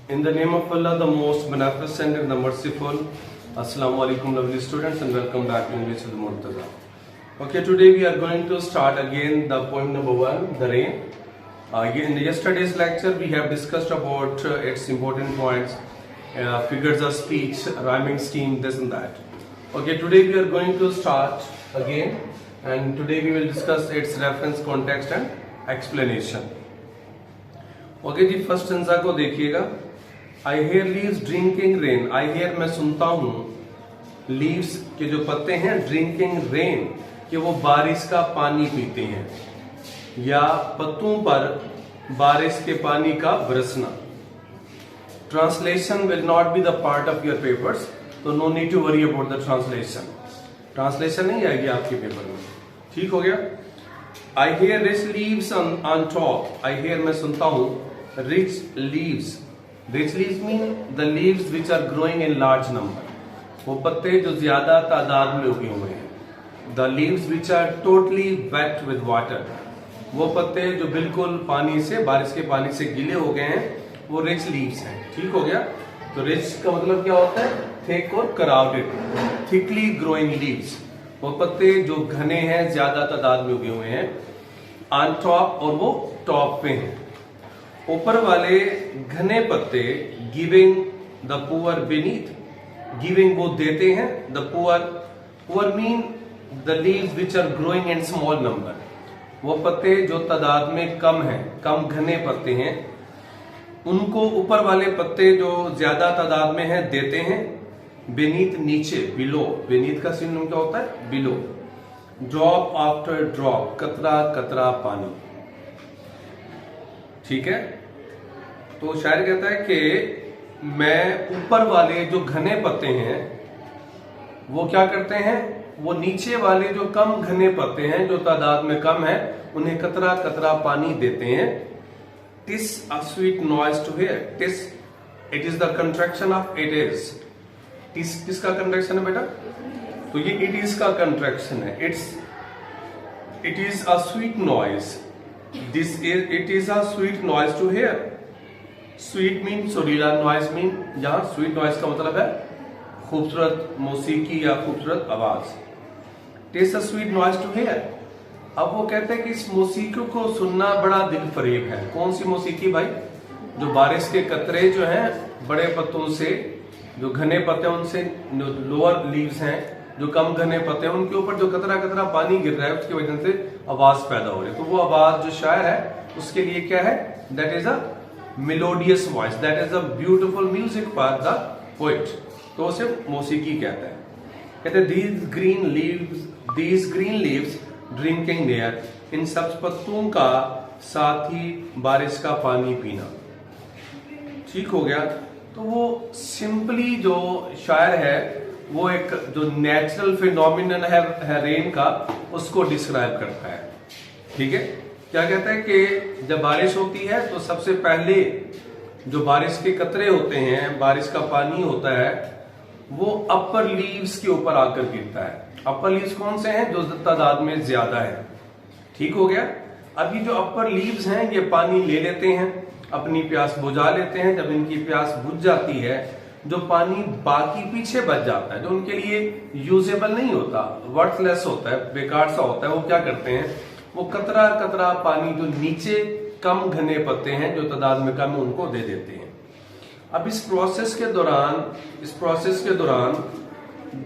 In the name of Allah, the most beneficent and the merciful. Assalamu alaikum, lovely students, and welcome back to English with Murtaza. Okay, today we are going to start again the poem number 1, The Rain. In yesterday's lecture, we have discussed about its important points, figures of speech, rhyming scheme, this and that. Okay, today we are going to start again, and today we will discuss its reference, context, and explanation. Okay जी, first stanza को देखिएगा. I hear leaves drinking rain. I hear मैं सुनता हूँ, leaves के जो पत्ते हैं, ड्रिंकिंग रेन कि वो बारिश का पानी पीते हैं, या पत्तों पर बारिश के पानी का बरसना. Translation will not be the part of your papers, तो no need to worry about the translation. Translation नहीं आएगी आपके पेपर में. ठीक हो गया. I hear rich leaves on top. I hear मैं सुनता हूँ, rich leaves. Rich leaves mean the leaves which are growing in large number. वो पत्ते जो ज्यादा तादाद में उगे हुए हैं. The leaves which are totally wet with water. वो पत्ते जो बिल्कुल पानी से, बारिश के पानी से गीले हो गए हैं, वो rich leaves हैं. ठीक हो गया. तो rich का मतलब क्या होता है? thick और crowded. thickly growing leaves. वो पत्ते जो घने हैं, ज्यादा तादाद में उगे हुए हैं. On top, और वो टॉप पे हैं. ऊपर वाले घने पत्ते giving the poor beneath. Giving वो देते हैं, the poor mean the leaves which are growing in small number. वो पत्ते जो तादाद में कम हैं, कम घने पत्ते हैं, उनको ऊपर वाले पत्ते जो ज्यादा तादाद में हैं देते हैं. बीनीथ नीचे, बिलो. बीनीथ का सिनोनिम क्या होता है? बिलो. ड्रॉप आफ्टर ड्रॉप, कतरा कतरा पानी. ठीक है. तो शायर कहता है कि मैं ऊपर वाले जो घने पत्ते हैं वो क्या करते हैं, वो नीचे वाले जो कम घने पत्ते हैं, जो तादाद में कम है, उन्हें कतरा कतरा पानी देते हैं. TISS a sweet noise to here. TISS, it is the contraction of it is. TISS किसका कंट्रैक्शन है बेटा? तो ये इट इज का कंट्रैक्शन है. It is a sweet noise. It is a sweet noise to hear. Sweet mean सुरीला, noise mean, यहाँ sweet noise का मतलब है खूबसूरत मौसीकी या खूबसूरत आवाज. It is a sweet noise to hear. अब वो कहते हैं कि इस मौसीकी को सुनना बड़ा दिल फरेब है. कौन सी मौसीकी भाई? जो बारिश के कतरे जो हैं बड़े पत्तों से, जो घने पत्ते उनसे, जो लोअर लीव्स हैं, जो कम घने पत्ते हैं, उनके ऊपर जो कतरा कतरा पानी गिर रहा है, उसकी वजह से आवाज पैदा हो रही है. तो वो आवाज जो शायर है उसके लिए क्या है? That is a melodious voice. That is a beautiful music for the poet. तो उसे मौसीकी कहते हैं. कहते हैं these green leaves drinking there. इन सब पत्तों का साथ ही बारिश का पानी पीना. ठीक हो गया. तो वो सिंपली जो शायर है वो एक जो नेचुरल फिनोमिनन है रेन का, उसको डिस्क्राइब करता है. ठीक है. क्या कहता है कि जब बारिश होती है तो सबसे पहले जो बारिश के कतरे होते हैं, बारिश का पानी होता है, वो अपर लीव्स के ऊपर आकर गिरता है. अपर लीव्स कौन से हैं? जो तादाद में ज्यादा है. ठीक हो गया. अब ये जो अपर लीव्स हैं ये पानी ले लेते हैं, अपनी प्यास बुझा लेते हैं. जब इनकी प्यास बुझ जाती है, जो पानी बाकी पीछे बच जाता है, जो उनके लिए यूजेबल नहीं होता, वर्थलेस होता है, बेकार सा होता है, वो क्या करते हैं, वो कतरा कतरा पानी जो नीचे कम घने पत्ते हैं, जो तादाद में कम है, उनको दे देते हैं. अब इस प्रोसेस के दौरान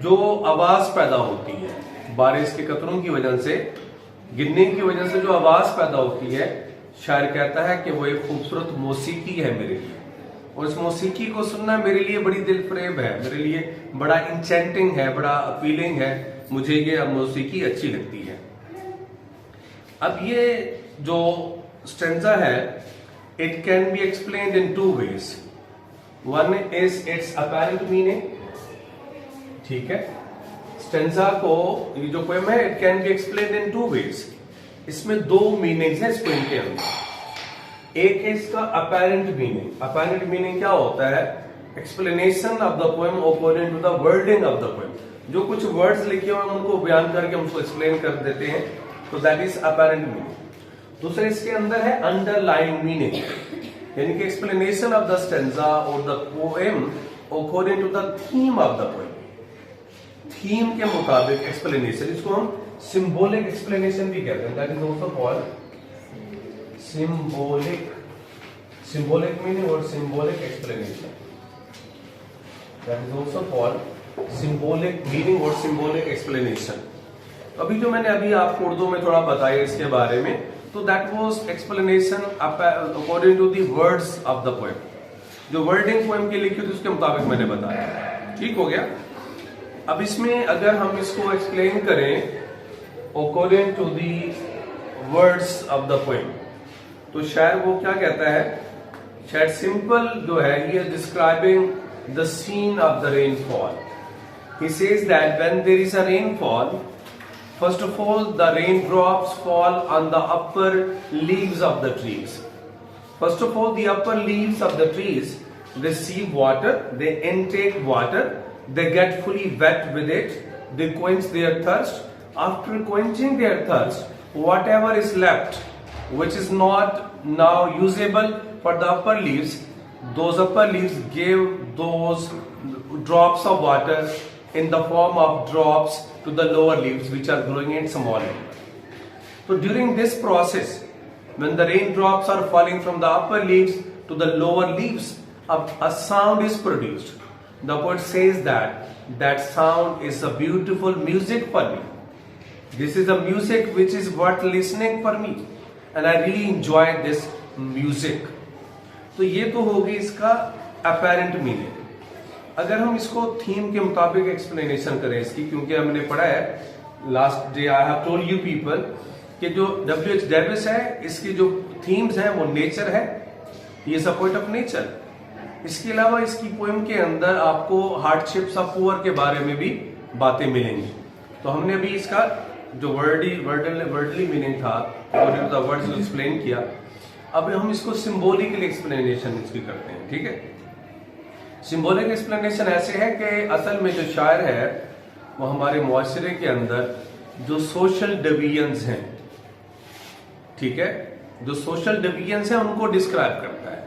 जो आवाज पैदा होती है बारिश के कतरों की वजह से, गिरने की वजह से जो आवाज पैदा होती है, शायर कहता है कि वो एक खूबसूरत मौसीकी है मेरे लिए, और इस मौसीकी को सुनना मेरे लिए बड़ी दिल फरेब है, मेरे लिए बड़ा इंचेंटिंग है, बड़ा अपीलिंग है. मुझे ये मौसीकी अच्छी लगती है. अब ये जो स्टेंजा है, it can be explained in 2 ways. One is it's apparent meaning. ठीक है. स्टेंजा को, ये जो पोएम है, it can be explained in 2 ways. इसमें 2 मीनिंग्स हैं इस पोएम के अंदर. एक है इसका अपैरेंट मीनिंग. अपैरेंट मीनिंग क्या होता है? Explanation of the poem according to the wording of the poem. जो कुछ वर्ड्स लिखे हुए हैं उनको बयान करके हम उसको एक्सप्लेन कर देते हैं, तो दैट इज अपैरेंट मीनिंग. दूसरे इसके अंदर है अंडरलाइन मीनिंग. यानी कि एक्सप्लेनेशन ऑफ द स्टेंजा और the poem according to the theme of the poem, theme के मुताबिक एक्सप्लेनेशन, इसको हम सिंबॉलिक एक्सप्लेनेशन भी कहते हैं। That is also called symbolic meaning और symbolic explanation, that is also called symbolic meaning और सिंबॉलिक एक्सप्लेनेशन। अभी जो मैंने अभी आपको उर्दू में थोड़ा बताया इसके बारे में, तो that was explanation according to the words of the poem, जो वर्डिंग पोएम की लिखी थी उसके मुताबिक मैंने बताया। ठीक हो गया। अब इसमें अगर हम इसको एक्सप्लेन करें according to the words of the poem, तो शायर वो क्या कहता है, शायर सिंपल जो है, he is describing the scene of the rainfall. He says that when there is a rainfall, first of all, the raindrops fall on the upper leaves of the trees. First of all, the upper leaves of the trees receive water, they intake water, they get fully wet with it, they quench their thirst. After quenching their thirst, whatever is left, which is not now usable for the upper leaves, those upper leaves give those drops of water in the form of drops to the lower leaves which are growing in small number. So during this process, when the raindrops are falling from the upper leaves to the lower leaves, a sound is produced. The poet says that sound is a beautiful music for me. This is a music which is worth listening for me, and I really enjoy this music. तो ये तो होगी इसका apparent meaning। अगर हम इसको theme के मुताबिक एक्सप्लेनेशन करें इसकी, क्योंकि हमने पढ़ा है last day, I have told you people कि जो W.H. डेविस है, इसकी जो थीम्स हैं वो नेचर है, he is a poet of nature. इसके अलावा इसकी पोएम के अंदर आपको हार्डशिप्स ऑफ पुअर के बारे में भी बातें मिलेंगी। तो हमने अभी इसका जो वर्डली मीनिंग था according to the words explain किया। अब हम इसको सिंबॉलिकली एक्सप्लेनेशन इसकी करते हैं। ठीक है, सिंबॉलिक एक्सप्लेनेशन ऐसे है कि असल में जो शायर है वो हमारे मुआशरे के अंदर जो सोशल डिवीजन्स हैं, ठीक है, जो सोशल डिवीजन्स हैं उनको डिस्क्राइब करता है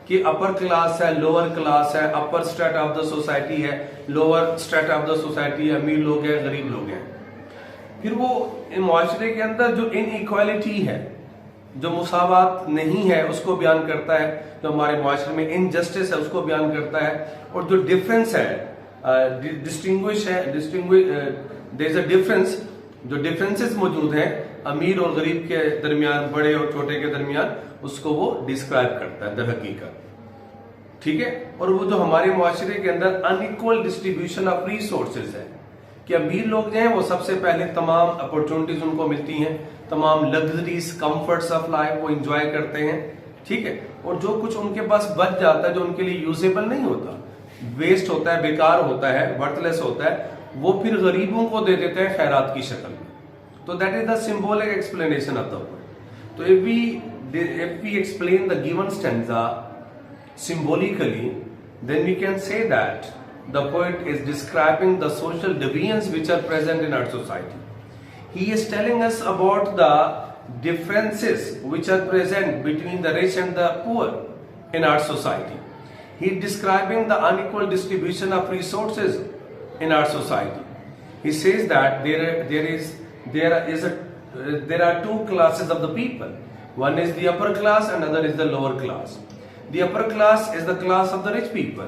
कि अपर क्लास है, लोअर क्लास है, अपर स्टेट ऑफ द सोसाइटी है, lower state of the society है, अमीर लोग हैं, गरीब लोग हैं। फिर वो मुआशरे के अंदर जो इनइक्वालिटी है, जो मुसावात नहीं है, उसको बयान करता है। जो हमारे मुआशरे में इनजस्टिस है उसको बयान करता है। और जो डिफरेंस है, डिस्टिंग्विश है, देयर इज अ डिफरेंस, जो डिफरेंसेस मौजूद हैं अमीर और गरीब के दरमियान, बड़े और छोटे के दरमियान, उसको वो डिस्क्राइब करता है दर हकीकत। ठीक है। और वो जो हमारे मुआशरे के अंदर अनइक्वल डिस्ट्रीब्यूशन ऑफ रिसोर्सेज है कि अमीर लोग जो हैं वो सबसे पहले तमाम अपॉर्चुनिटीज उनको मिलती हैं, तमाम लग्जरीज, कंफर्ट्स ऑफ लाइफ वो एंजॉय करते हैं। ठीक है। और जो कुछ उनके पास बच जाता है, जो उनके लिए यूजेबल नहीं होता, वेस्ट होता है, बेकार होता है, वर्थलेस होता है, वो फिर गरीबों को दे देते हैं खैरात की शक्ल में। तो that is the symbolic explanation of the word. तो if we explain the given stanza symbolically, then we can say that the poet is describing the social deviance which are present in our society. He is telling us about the differences which are present between the rich and the poor in our society. He is describing the unequal distribution of resources in our society. He says that there are two classes of the people. One is the upper class and another is the lower class. The upper class is the class of the rich people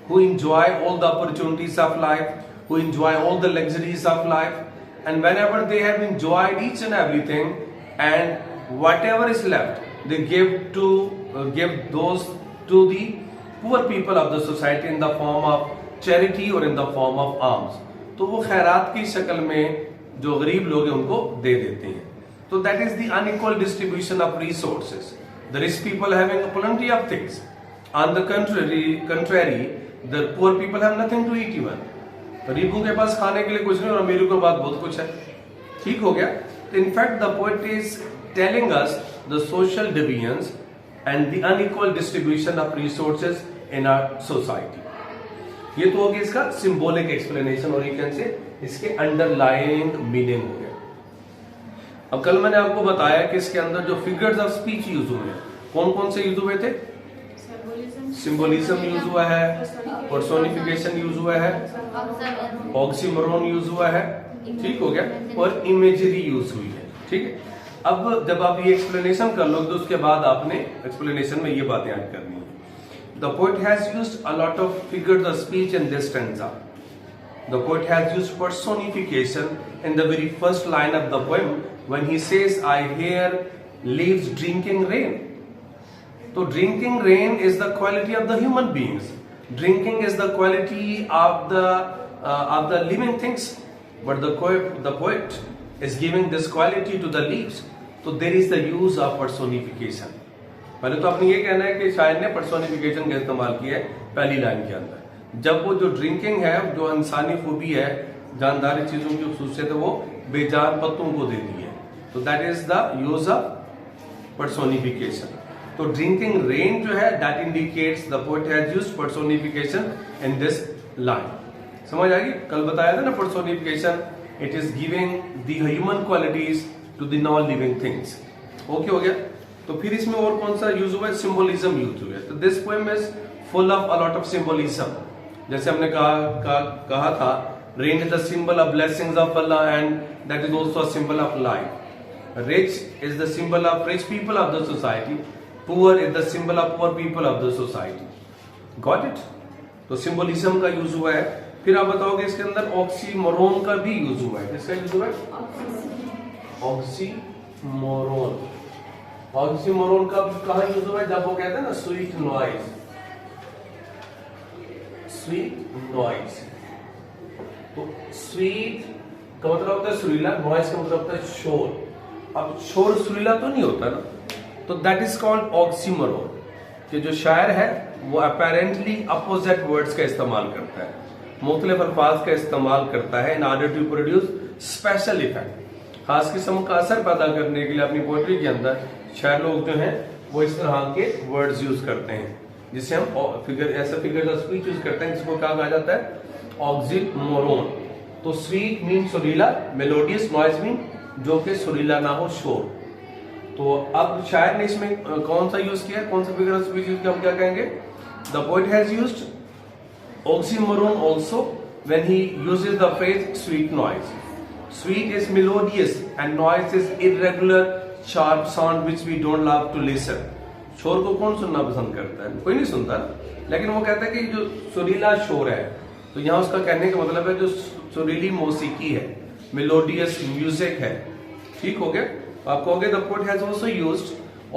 who enjoy all the opportunities of life, who enjoy all the luxuries of life, and whenever they have enjoyed each and everything, and whatever is left, they give those to the poor people of the society in the form of charity or in the form of alms. तो वो खैरात की शक्ल में जो गरीब लोग हैं उनको दे देते हैं। तो that is the unequal distribution of resources. The rich people having plenty of things. On the contrary, the poor people have nothing to eat even. गरीबों के पास खाने के लिए कुछ नहीं और अमीरों के पास बहुत कुछ है। ठीक हो गया। In fact, the poet is telling us the social deviance and the unequal distribution of resources in our society. ये तो हो गया इसका symbolic explanation और you can say इसके underlying meaning हो गया। अब कल मैंने आपको बताया कि इसके अंदर जो फिगर्स ऑफ स्पीच यूज हुए हैं, कौन कौन से यूज हुए थे? सिंबोलिज्म यूज हुआ है, पर्सोनिफिकेशन यूज हुआ है, ऑक्सीमोरोन यूज हुआ है, ठीक हो गया, और इमेजरी यूज हुई है। ठीक है, अब जब आप ये एक्सप्लेनेशन कर लोगे तो उसके बाद आपने एक्सप्लेनेशन में ये बातें ऐड करनी है। The poet has used a lot of figures of speech in this stanza. The poet has used personification in the very first line of the poem when he says, "I hear leaves drinking rain." So drinking rain is the quality of the human beings. Drinking is the quality of the living things. But the poet is giving this quality to the leaves. So there is the use of personification. पहले तो आपने ये कहना है कि शायर ने personification का इस्तेमाल किया है पहली लाइन के अंदर। जब वो जो ड्रिंकिंग है, जो इंसानी खूबी है, जानदार चीजों की खूबसूरत है, वो बेजान पत्तों को देती है। तो that is the use of personification. तो ड्रिंकिंग रेन जो है, that indicates the poet has used personification in this line. समझ आ गई? कल बताया था ना personification, it is giving the human qualities to the non living things. Okay हो गया? तो फिर इसमें और कौन सा यूज हुआ है? सिंबोलिज्म यूज हुआ है। तो this poem is full of a lot of symbolism. जैसे हमने कहा था, rain is the symbol of blessings of Allah and that is also a symbol of life. Rich is the symbol of rich people of the society, poor is the symbol of poor people of the society. Got it? तो symbolism का use हुआ है। फिर आप बताओगे इसके अंदर oxymoron का भी यूज हुआ है। किसका यूज हुआ है? ऑक्सीमोरोन। ऑक्सीमोरोन का कहां यूज हुआ है? जब वो कहते हैं ना स्वीट नॉइज, स्वीट नॉइज। तो स्वीट का मतलब होता है सुरीला, नॉइज का मतलब होता है शोर। अब शोर सुरीला तो नहीं होता ना, तो दैट इज कॉल्ड ऑक्सीमोरोन। कि जो शायर है वो अपेरेंटली अपोजिट वर्ड्स का इस्तेमाल करता है, मुख्तलिफ अल्फाज का इस्तेमाल करता है in order to produce special effect. खास किस्म का असर पैदा करने के लिए अपनी पोएट्री के अंदर शायर लोग जो हैं वो इस तरह के वर्ड्स यूज करते हैं, जिसे हम फिगर ऑफ स्पीच यूज करते हैं, जिसको क्या कहा जाता है? ऑक्सीमोरोन। तो स्वीट मीन सुरीला, मेलोडियस, नॉइज मीन जो कि सुरीला ना हो, शोर। तो अब शायर ने इसमें कौन सा यूज किया, कौन सा फिगर ऑफ स्पीच यूज किया? हम क्या कहेंगे? The poet has used oxymoron also when he uses the phrase sweet noise. Sweet is melodious and noise is irregular sharp sound which we don't love to listen. शोर को कौन सुनना पसंद करता है? कोई नहीं सुनता, लेकिन वो कहता है कि जो सुरीला शोर है, तो यहाँ उसका कहने का मतलब है जो सुरीली मौसीकी है, मेलोडियस म्यूजिक है। ठीक हो गया? आप कहोगे the poet has also used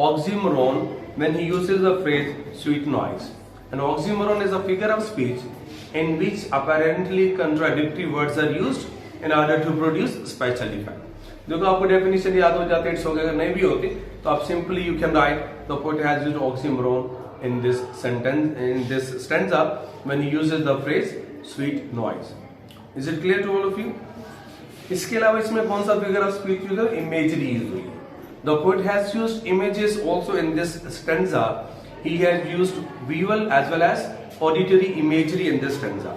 oxymoron when he uses the phrase sweet noise. And oxymoron is a figure of speech in which apparently contradictory words are used in order to produce special effect. देखो आपको definition याद हो जाती है, it's okay. अगर नहीं भी होती तो आप simply you can write the poet has used oxymoron in this sentence, in this stanza when he uses the phrase sweet noise. Is it clear to all of you? इसके अलावा इसमें कौन सा फिगर ऑफ स्पीच यूज है? Imagery use हुई है। The poet has used images also in this stanza. He has used visual as well as auditory imagery in this stanza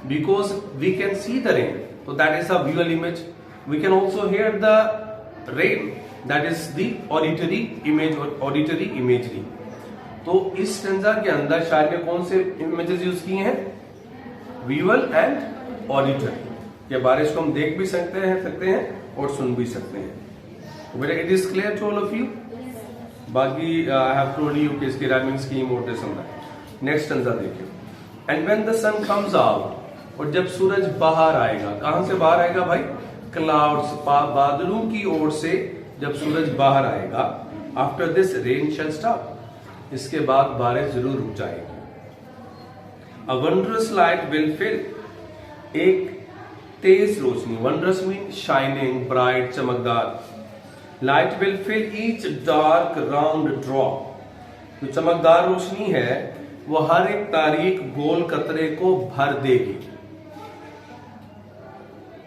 because we can see the rain. So that is a visual image. We can also hear the rain. That is the auditory image or auditory imagery. तो इस stanza के अंदर शायर ने कौन से images use किए हैं? Visual and auditory. ये बारिश को हम देख भी सकते हैं और सुन भी सकते हैं। Whether it is clear to all of you? बाकी I have told you कि इसकी राइमिंग स्कीम और दिस एंड नेक्स्ट स्टैंजा देखिए। And when the sun comes out, और जब सूरज बाहर आएगा, कहां से बाहर आएगा भाई? क्लाउड्स, बादलों की ओर से जब सूरज बाहर आएगा। After this rain shall stop, इसके बाद बारिश जरूर रुक जाएगी। A wondrous light will fill, एक तेज रोशनी, वंडरस मीन शाइनिंग, ब्राइट, चमकदार। Light will fill each dark round drop, जो चमकदार रोशनी है वो हर एक तारीक गोल कतरे को भर देगी।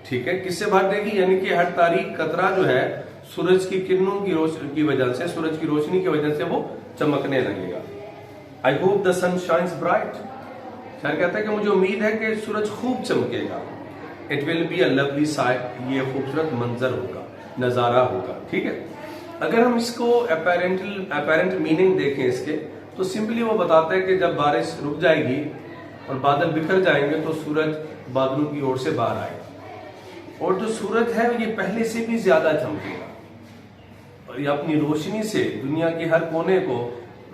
ठीक है, किससे भर देगी? यानी कि हर तारीख कतरा जो है सूरज की किरणों की वजह से, सूरज की रोशनी की वजह से वो चमकने लगेगा। I hope the sun shines bright. शायर कहता है कि मुझे उम्मीद है कि सूरज खूब चमकेगा। It will be a lovely sight, ये खूबसूरत मंजर होगा, नजारा होगा। ठीक है, अगर हम इसको अपेरेंट मीनिंग देखें इसके, तो सिंपली वो बताता है कि जब बारिश रुक जाएगी और बादल बिखर जाएंगे तो सूरज बादलों की ओर से बाहर आएगा और जो सूरज है ये पहले से भी ज्यादा चमकेगा और ये अपनी रोशनी से दुनिया के हर कोने को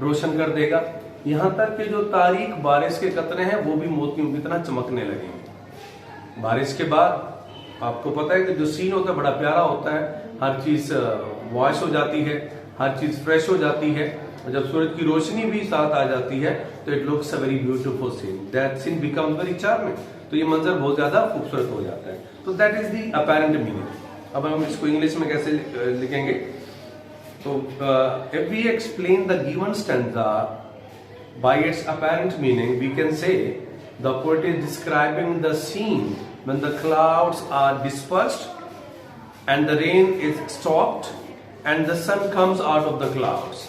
रोशन कर देगा। यहाँ तक कि जो तारीख बारिश के कतरे हैं वो भी मोतियों की तरह चमकने लगेंगे। बारिश के बाद आपको पता है कि जो सीन होता है बड़ा प्यारा होता है, हर चीज वॉश हो जाती है, हर चीज फ्रेश हो जाती है और जब सूरज की रोशनी भी साथ आ जाती है तो it looks a very beautiful scene, that scene becomes very charming. तो ये मंजर बहुत ज्यादा खूबसूरत हो जाता है। तो that is the apparent meaning. अब हम इसको इंग्लिश में कैसे लिखेंगे? तो if we explain the given stanza by its apparent meaning, we can say the poet is describing the scene when the clouds are dispersed and the rain is stopped and the sun comes out of the clouds.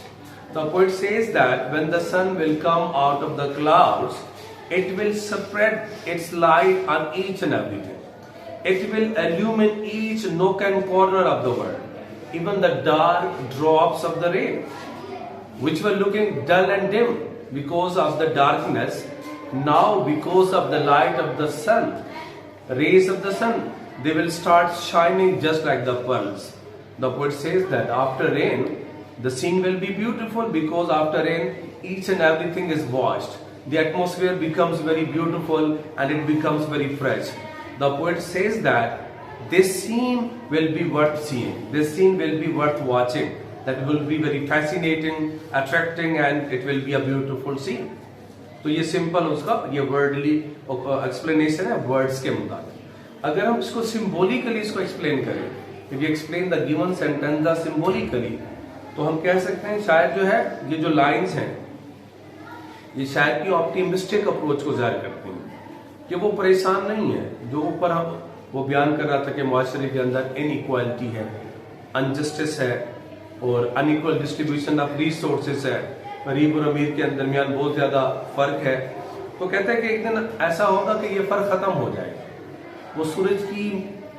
The poet says that when the sun will come out of the clouds, it will spread its light on each and everything. It will illumine each nook and corner of the world, even the dark drops of the rain, which were looking dull and dim because of the darkness, now because of the light of the sun, rays of the sun, they will start shining just like the pearls. The poet says that after rain, the scene will be beautiful because after rain, each and everything is washed. The atmosphere becomes very beautiful and it becomes very fresh. The poet says that this scene will be worth seeing. This scene will be worth watching. That will be very fascinating, attracting and it will be a beautiful scene. तो ये simple उसका ये worldly explanation है words के मुताबिक। अगर हम इसको सिंबॉलिकली इसको एक्सप्लेन करें, if you explain the given sentence symbolically, तो हम कह सकते हैं शायद जो है ये जो लाइंस हैं ये शायद की ऑप्टिमिस्टिक अप्रोच को जाहिर करती हैं कि वो परेशान नहीं है। जो ऊपर हम वो बयान कर रहा था कि माशरे के अंदर इनइक्वालिटी है, अनजस्टिस है और अनइक्वल डिस्ट्रीब्यूशन ऑफ रिसोर्सेस है, गरीब और अमीर के दरमियान बहुत ज्यादा फर्क है। तो कहते हैं कि एक दिन ऐसा होगा कि ये फर्क खत्म हो जाएगा। वो सूरज की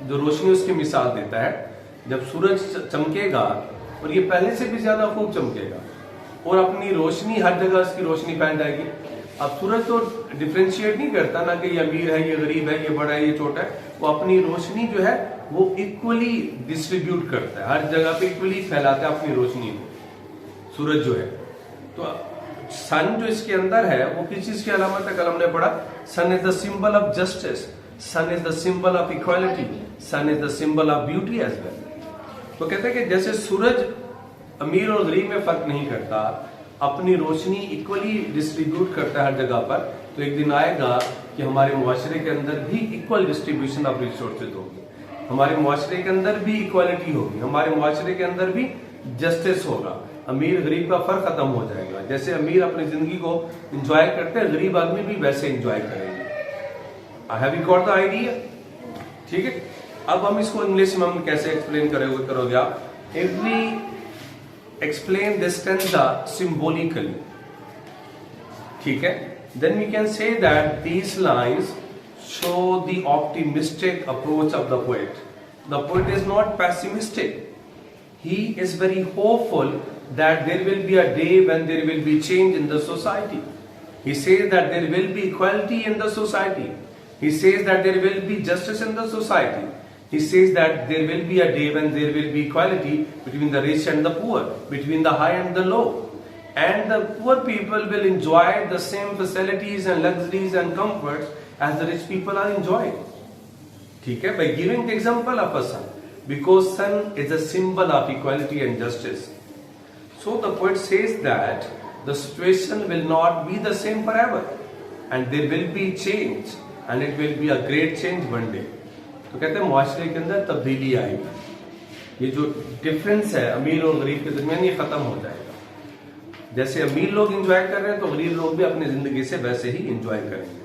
जो रोशनी उसकी मिसाल देता है, जब सूरज चमकेगा और ये पहले से भी ज्यादा खूब चमकेगा और अपनी रोशनी हर जगह उसकी रोशनी फैल जाएगी। अब सूरज तो डिफ्रेंशिएट नहीं करता ना कि ये अमीर है, ये गरीब है, ये बड़ा है, ये छोटा है। वो अपनी रोशनी जो है वो इक्वली डिस्ट्रीब्यूट करता है, हर जगह पे इक्वली फैलाता है अपनी रोशनी को सूरज जो है। तो सन जो इसके अंदर है वो किस चीज की अलामत है? कल हमने पढ़ा sun is the symbol of justice, sun is the symbol of equality, sun is the symbol of beauty as well. तो कहते हैं कि जैसे सूरज अमीर और गरीब में फर्क नहीं करता, अपनी रोशनी इक्वली डिस्ट्रीब्यूट करता है हर जगह पर, तो एक दिन आएगा कि हमारे मुआशरे के अंदर भी इक्वल डिस्ट्रीब्यूशन ऑफ रिसोर्सेज होगी, हमारे मुआशरे के अंदर भी इक्वालिटी होगी, हमारे मुआशरे के अंदर भी जस्टिस होगा, अमीर गरीब का फर्क खत्म हो जाएगा। जैसे अमीर अपनी जिंदगी को एंजॉय करते हैं, गरीब आदमी भी वैसे एंजॉय करेंगे। I have you got the idea? ठीक है, अब हम इसको इंग्लिश में हम कैसे एक्सप्लेन करोगे आप? If we explain this stanza symbolically, ठीक है, then we can say that these lines show the optimistic approach of the poet. The poet is not pessimistic. He is very hopeful that there will be a day when there will be change in the society. He says that there will be equality in the society. He says that there will be justice in the society. He says that there will be a day when there will be equality between the rich and the poor, between the high and the low. And the poor people will enjoy the same facilities and luxuries and comforts as the rich people are enjoying. ठीक है, by giving the example of a sun, because sun is a symbol of equality and justice. So the poet says that the situation will not be the same forever, and there will be change, and it will be a great change one day. तो कहते हैं मुआशरे के अंदर तब्दीली आएगी, ये जो डिफरेंस है अमीर और गरीब के दरमियान ये खत्म हो जाएगा। जैसे अमीर लोग एंजॉय कर रहे हैं तो गरीब लोग भी अपनी जिंदगी से वैसे ही एंजॉय करेंगे।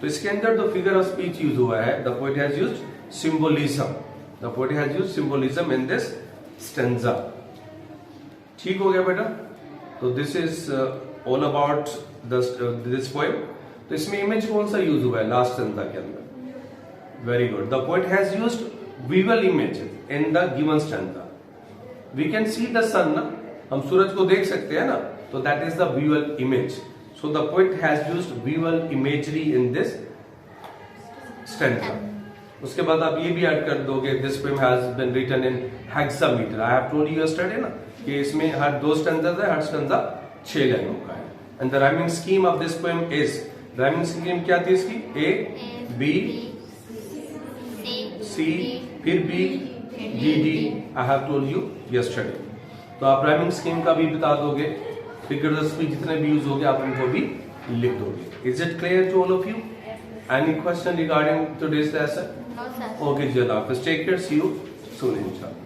तो इसके अंदर जो फिगर ऑफ स्पीच यूज हुआ है, the poet has used symbolism, the poet has used symbolism in this stanza. ठीक हो गया बेटा? तो this is all about this poem. तो इसमें इमेज कौन सा यूज हुआ है लास्ट स्टैंजा के अंदर? Very good. The poet has used visual images in the given stanza. We can see the sun, ना? हम सूरज को देख सकते हैं ना, तो that is the visual image. So the poet has used visual imagery in this stanza. उसके बाद आप ये भी ऐड कर दोगे, this poem has been written in hexameter. I have told you yesterday ना कि इसमें हर 2 stanzas है, हर stanza 6 लाइनों का है. And the rhyming scheme of this poem is, rhyming scheme क्या थी इसकी? A, B, C, फिर B, D, D. I have told you yesterday. तो आप rhyming scheme का भी बता दोगे. फिगर स्पीच जितने भी यूज होंगे आप उनको भी लिख दोगे. Is it clear to all of you? Any question regarding today's lesson? No sir. Okay, जनाब, take care, see you soon इंशाल्लाह.